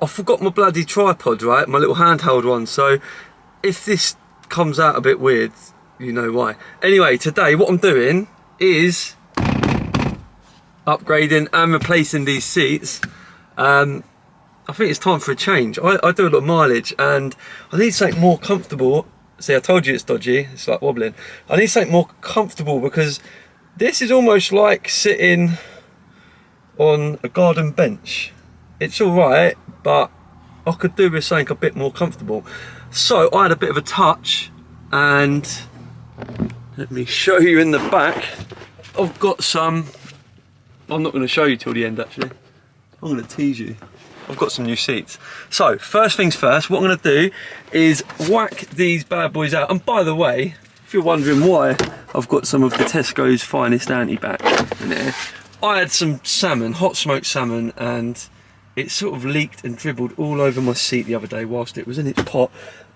I forgot my bloody tripod, right? My little handheld one. So if this comes out a bit weird, you know why. Anyway, today what I'm doing is upgrading and replacing these seats. I think it's time for a change. I do a lot of mileage and I need something more comfortable. See, I told you it's dodgy, it's like wobbling. I need something more comfortable because this is almost like sitting on a garden bench. It's all right, but I could do with something a bit more comfortable. So I had a bit of a touch, and let me show you in the back. I've got some, I'm not going to show you till the end actually. I'm going to tease you. I've got some new seats. So first things first, what I'm going to do is whack these bad boys out. And by the way, if you're wondering why I've got some of the Tesco's finest anti-bac in there, I had some salmon, hot smoked salmon, and it sort of leaked and dribbled all over my seat the other day whilst it was in its pot,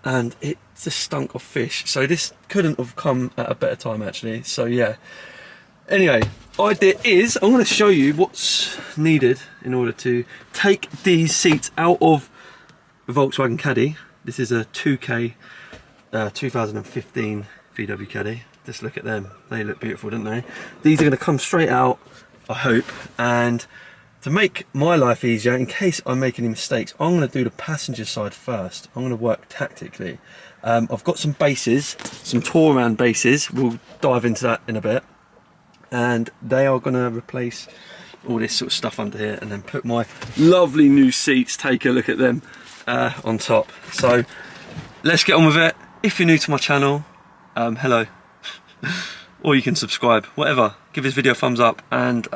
and it just stunk of fish. So this couldn't have come at a better time actually. So yeah. Anyway, idea is I'm going to show you what's needed in order to take these seats out of the Volkswagen Caddy. This is a 2K 2015 VW Caddy. Just look at them. They look beautiful, don't they? These are going to come straight out, I hope. And to make my life easier, in case I make any mistakes, I'm going to do the passenger side first. I'm going to work tactically. I've got some bases, some touran bases. We'll dive into that in a bit. And they are going to replace all this sort of stuff under here and then put my lovely new seats, take a look at them, on top. So let's get on with it. If you're new to my channel, hello. Or you can subscribe, whatever. Give this video a thumbs up and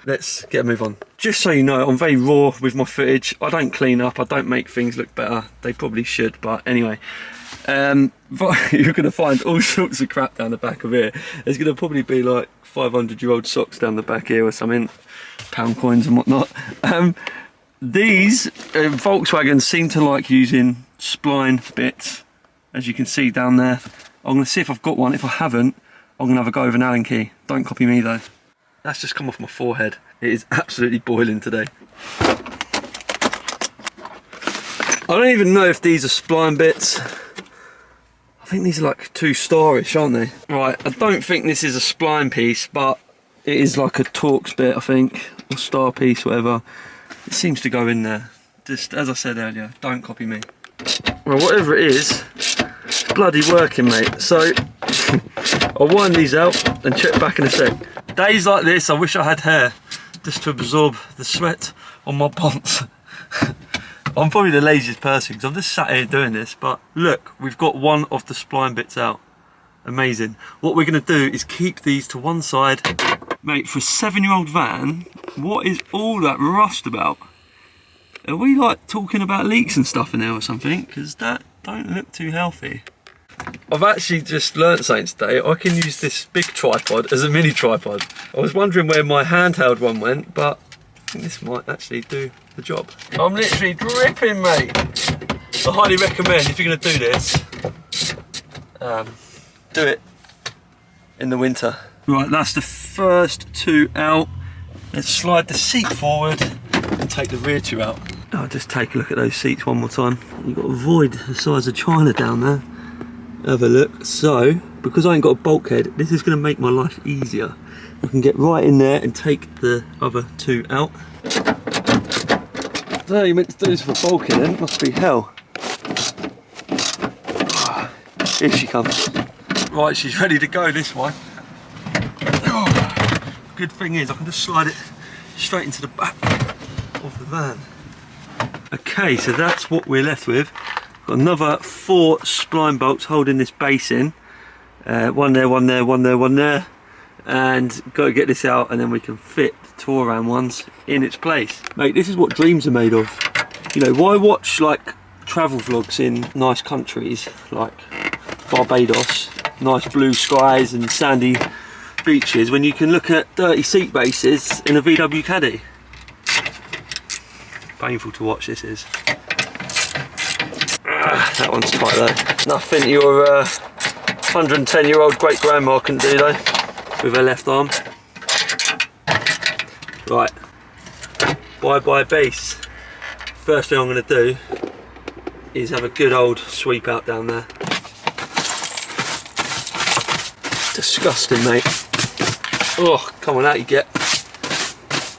let's get a move on. Just so you know, I'm very raw with my footage. I don't clean up, I don't make things look better. They probably should, but anyway. You're going to find all sorts of crap down the back of here. There's going to probably be like 500-year-old socks down the back here or something, pound coins and whatnot. These Volkswagens seem to like using spline bits, as you can see down there. I'm going to see if I've got one. If I haven't, I'm going to have a go with an Allen key. Don't copy me though. That's just come off my forehead. It is absolutely boiling today. I don't even know if these are spline bits. I think these are like 2-star-ish, aren't they? Right, I don't think this is a spline piece, but it is like a Torx bit, I think, or star piece, whatever. It seems to go in there. Just as I said earlier, don't copy me. Well, whatever it is, it's bloody working, mate. So I'll wind these out and check back in a sec. Days like this, I wish I had hair just to absorb the sweat on my pants. I'm probably the laziest person because I'm just sat here doing this, but look, we've got one of the spline bits out. Amazing. What we're going to do is keep these to one side. Mate, for a 7-year-old van, what is all that rust about? Are we like talking about leaks and stuff in there or something? Because that don't look too healthy. I've actually just learnt something today. I can use this big tripod as a mini tripod. I was wondering where my handheld one went, but I think this might actually do the job. I'm literally dripping, mate. I highly recommend, if you're going to do this, do it in the winter. Right, that's the first two out. Let's slide the seat forward and take the rear two out. I'll just take a look at those seats one more time. You've got a void the size of China down there. Have a look. So, because I ain't got a bulkhead, this is going to make my life easier. I can get right in there and take the other two out. I don't know, you meant to do this for bulking then, it must be hell. Here she comes. Right, she's ready to go, this one. Good thing is I can just slide it straight into the back of the van. Okay, so that's what we're left with. Got another 4 spline bolts holding this base in. One there, one there, one there, one there. And got to get this out and then we can fit the touran ones in its place. Mate, this is what dreams are made of. You know, why watch like travel vlogs in nice countries like Barbados, nice blue skies and sandy beaches, when you can look at dirty seat bases in a VW Caddy? Painful to watch this is. That one's tight though. Nothing your 110-year-old great grandma can do though, with her left arm. Right, bye bye base. First thing I'm going to do is have a good old sweep out down there. Disgusting, mate. Oh, come on, out you get.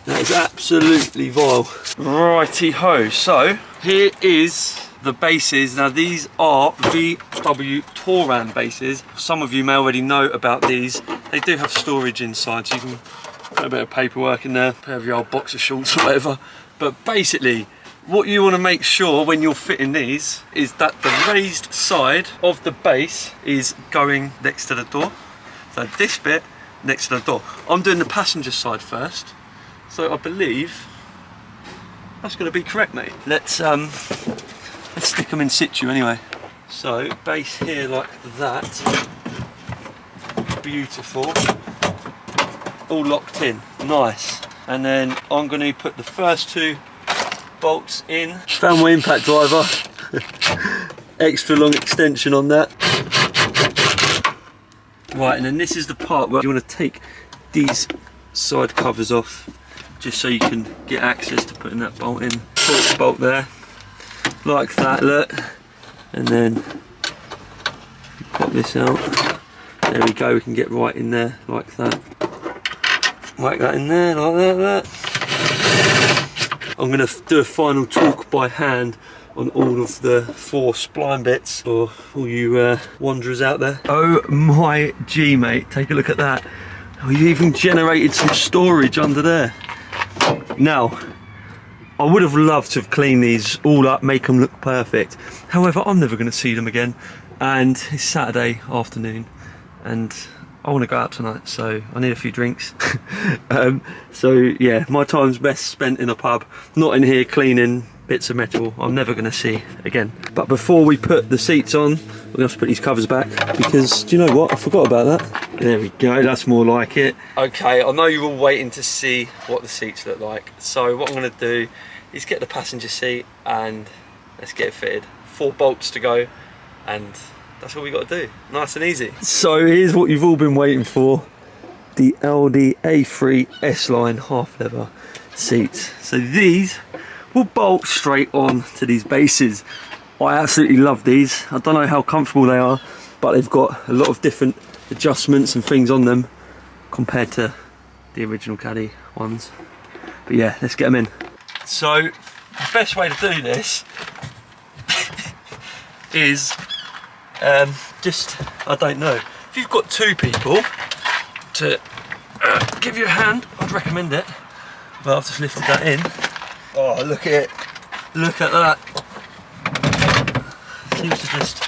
That is absolutely vile. Righty ho, so here is the bases. Now these are VW Touran bases. Some of you may already know about these. They do have storage inside, so you can put a bit of paperwork in there, a pair of your old boxer shorts or whatever. But basically, what you want to make sure when you're fitting these is that the raised side of the base is going next to the door. So this bit next to the door. I'm doing the passenger side first, so I believe that's going to be correct, mate. Let's stick them in situ anyway. So base here like that, beautiful, all locked in, nice. And then I'm going to put the first 2 bolts in. Found my impact driver, extra long extension on that. Right, and then this is the part where you want to take these side covers off, just so you can get access to putting that bolt in. Torque bolt there, like that, look. And then pop this out. There we go, we can get right in there, like that. Whack that in there, like that. I'm going to do a final torque by hand on all of the 4 spline bits for all you wanderers out there. Oh my G, mate, take a look at that. We've even generated some storage under there. Now, I would have loved to have cleaned these all up, make them look perfect. However, I'm never going to see them again, and it's Saturday afternoon and I want to go out tonight, so I need a few drinks. So yeah, my time's best spent in a pub, not in here cleaning bits of metal I'm never going to see again. But before we put the seats on, we're going to have to put these covers back, because do you know what, I forgot about that. There we go, that's more like it. Okay, I know you're all waiting to see what the seats look like, so what I'm going to do is get the passenger seat and let's get it fitted. 4 bolts to go, and that's all we got to do, nice and easy. So here's what you've all been waiting for, the Audi A3 S-Line half leather seats. So these will bolt straight on to these bases. I absolutely love these. I don't know how comfortable they are, but they've got a lot of different adjustments and things on them compared to the original Caddy ones. But yeah, let's get them in. So the best way to do this is just, I don't know, if you've got 2 people to give you a hand, I'd recommend it. Well, I've just lifted that in. Oh, look at it. Look at that. Seems to just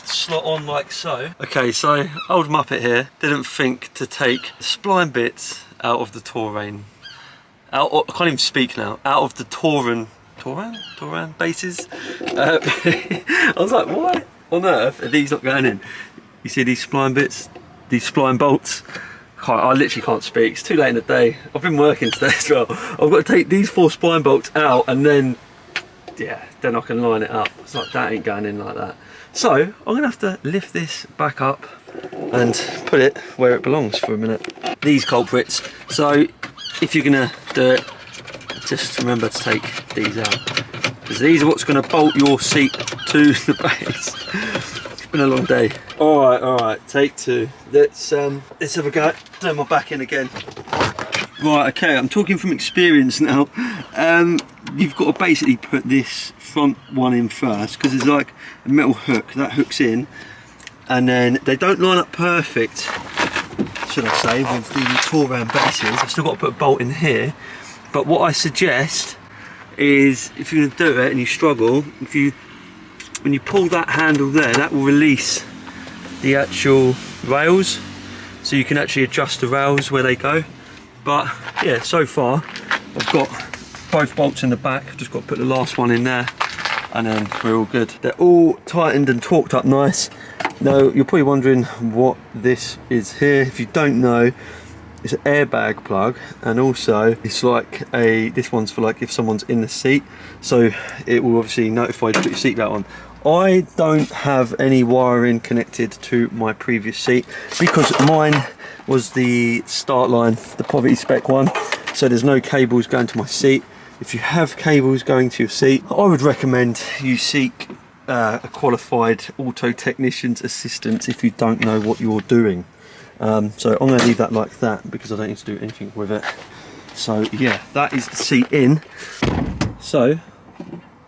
slot on like so. Okay, so old Muppet here didn't think to take the spline bits out of the Touran. I can't even speak now. Out of the Touran bases. I was like, why on earth are these not going in? You see these spline bits, these spline bolts? I literally can't speak, it's too late in the day. I've been working today as well. I've got to take these 4 spline bolts out, and then, yeah, then I can line it up. It's like, that ain't going in like that. So, I'm going to have to lift this back up and put it where it belongs for a minute. These culprits. So, if you're going to do it, just remember to take these out, because these are what's going to bolt your seat to the base. It's been a long day. Alright, take 2. Let's have a go. Turn my back in again. Right, okay, I'm talking from experience now. You've got to basically put this front one in first, because there's like a metal hook that hooks in, and then they don't line up perfect, should I say, with the Touran bases. I've still got to put a bolt in here, but what I suggest is, if you're going to do it and you struggle, when you pull that handle there, that will release the actual rails, so you can actually adjust the rails where they go. But yeah, so far I've got both bolts in the back. I've just got to put the last one in there, and then we're all good. They're all tightened and torqued up nice. Now you're probably wondering what this is here. If you don't know, it's an airbag plug, and also it's like this one's for like if someone's in the seat, so it will obviously notify you to put your seatbelt on. I don't have any wiring connected to my previous seat, because mine was the start line, the poverty spec one, so there's no cables going to my seat. if you have cables going to your seat, I would recommend you seek a qualified auto technician's assistance if you don't know what you're doing. So I'm going to leave that like that because I don't need to do anything with it. So yeah, that is the seat in. So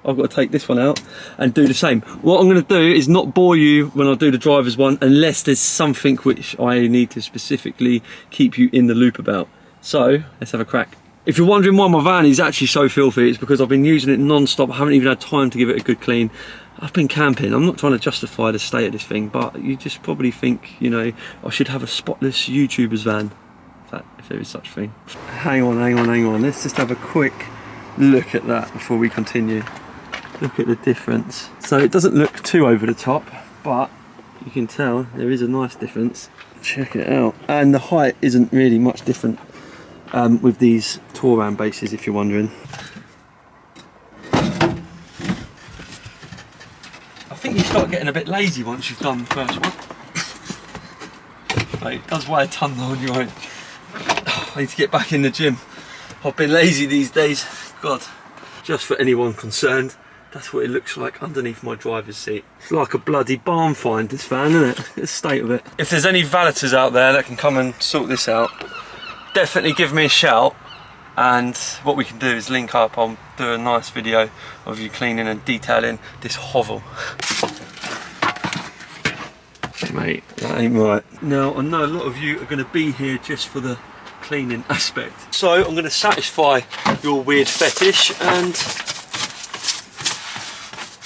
I've got to take this one out and do the same. What I'm going to do is not bore you when I do the driver's one unless there's something which I need to specifically keep you in the loop about. So let's have a crack. If you're wondering why my van is actually so filthy, it's because I've been using it non-stop. I haven't even had time to give it a good clean. I've been camping. I'm not trying to justify the state of this thing, but you just probably think, you know, I should have a spotless YouTuber's van, if there is such a thing. Hang on. Let's just have a quick look at that before we continue. Look at the difference. So it doesn't look too over the top, but you can tell there is a nice difference. Check it out. And the height isn't really much different with these touran bases, if you're wondering. I think you start getting a bit lazy once you've done the first one. Like, it does weigh a ton though on your own. I need to get back in the gym. I've been lazy these days. God. Just for anyone concerned, that's what it looks like underneath my driver's seat. It's like a bloody barn find, this van, isn't it? The state of it. If there's any valeters out there that can come and sort this out, definitely give me a shout, and what we can do is link up. I'll do a nice video of you cleaning and detailing this hovel. Mate, that ain't right. Now, I know a lot of you are going to be here just for the cleaning aspect, so I'm going to satisfy your weird fetish and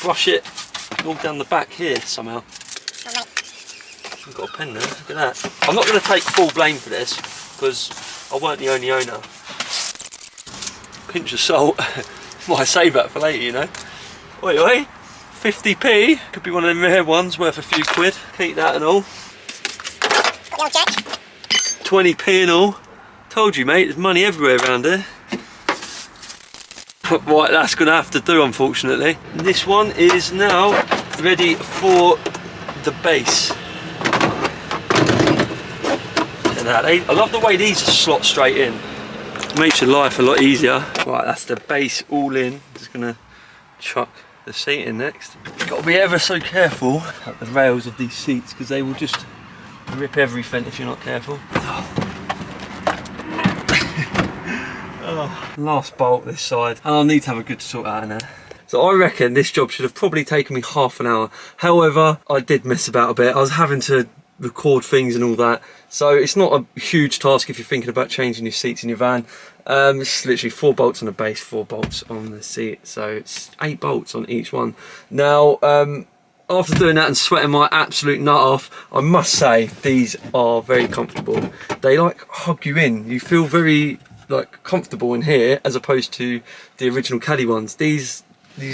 brush it all down the back here somehow. I've got a pen there, look at that. I'm not going to take full blame for this because I weren't the only owner. Pinch of salt, might save that for later, you know. Oi oi, 50p, could be one of them rare ones worth a few quid. Keep that and all. 20p and all. Told you mate, there's money everywhere around here. Right, that's going to have to do unfortunately. This one is now ready for the base. I love the way these slot straight in. It makes your life a lot easier. Right, that's the base all in. Just gonna chuck the seat in next. Got to be ever so careful at the rails of these seats because they will just rip everything if you're not careful. Oh, last bolt this side, and I'll need to have a good sort out in there. So I reckon this job should have probably taken me half an hour. However, I did mess about a bit. I was having to record things and all that, so it's not a huge task if you're thinking about changing your seats in your van. It's literally 4 bolts on the base, 4 bolts on the seat, so it's 8 bolts on each one. Now after doing that and sweating my absolute nut off, I must say these are very comfortable. They like hug you in. You feel very like comfortable in here as opposed to the original Caddy ones. These,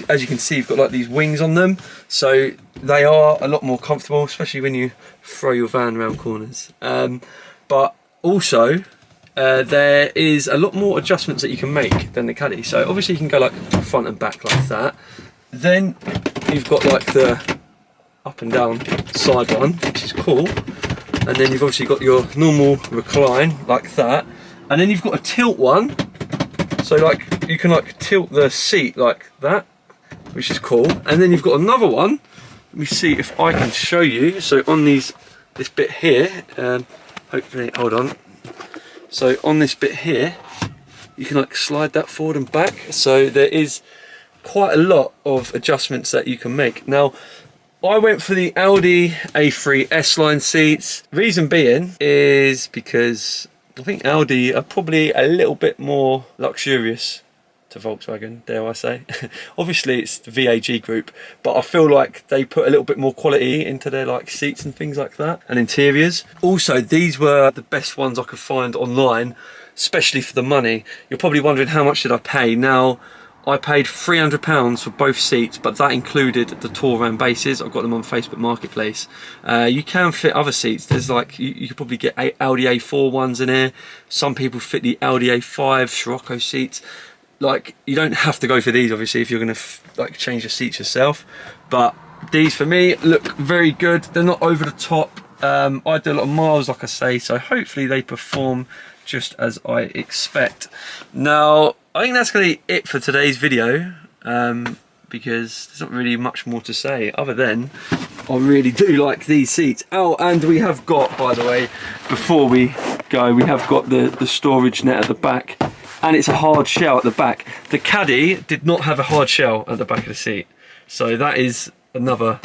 as you can see, you've got like these wings on them, so they are a lot more comfortable, especially when you throw your van around corners. But also there is a lot more adjustments that you can make than the Caddy. So obviously you can go like front and back like that. Then you've got like the up and down side one, which is cool. And then you've obviously got your normal recline like that. And then you've got a tilt one. So like you can like tilt the seat like that, which is cool. And then you've got another one. Let me see if I can show you. So on this bit here, hopefully, hold on. So on this bit here, you can like slide that forward and back. So there is quite a lot of adjustments that you can make. Now, I went for the Audi A3 S-Line seats. Reason being is because I think Audi are probably a little bit more luxurious to Volkswagen, dare I say. Obviously it's the VAG group, but I feel like they put a little bit more quality into their like seats and things like that, and interiors. Also, these were the best ones I could find online, especially for the money. You're probably wondering how much did I pay. Now, I paid £300 for both seats, but that included the touran bases. I've got them on Facebook Marketplace. You can fit other seats. There's like, you could probably get Audi A4 ones in here. Some people fit the Audi A5 Scirocco seats. Like, you don't have to go for these, obviously, if you're going to like change your seats yourself. But these, for me, look very good. They're not over the top. I do a lot of miles, like I say, so hopefully they perform just as I expect. Now, I think that's going to be it for today's video, because there's not really much more to say other than I really do like these seats. Oh, and we have got, by the way, before we go, we have got the storage net at the back, and it's a hard shell at the back. The Caddy did not have a hard shell at the back of the seat, so that is another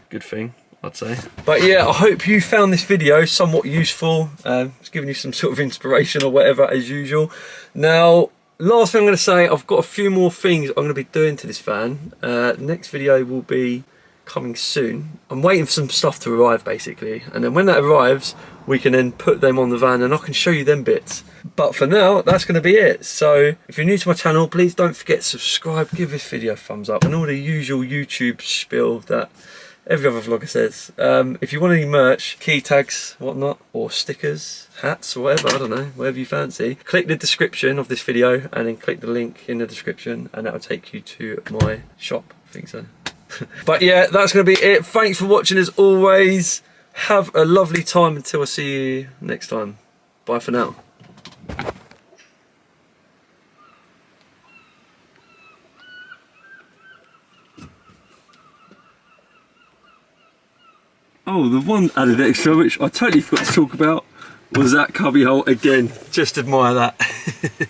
good thing, I'd say. But yeah, I hope you found this video somewhat useful. It's giving you some sort of inspiration or whatever, as usual. Now, last thing I'm going to say, I've got a few more things I'm going to be doing to this van. Next video will be coming soon. I'm waiting for some stuff to arrive, basically, and then when that arrives, we can then put them on the van and I can show you them bits. But for now, that's going to be it. So if you're new to my channel, please don't forget to subscribe, give this video a thumbs up, and all the usual YouTube spiel that every other vlogger says. If you want any merch, key tags, whatnot, or stickers, hats, or whatever, I don't know, whatever you fancy, click the description of this video and then click the link in the description and that will take you to my shop. I think so. But yeah, that's going to be it. Thanks for watching as always. Have a lovely time until I see you next time. Bye for now. Oh, the one added extra which I totally forgot to talk about was that cubby hole again. Just admire that.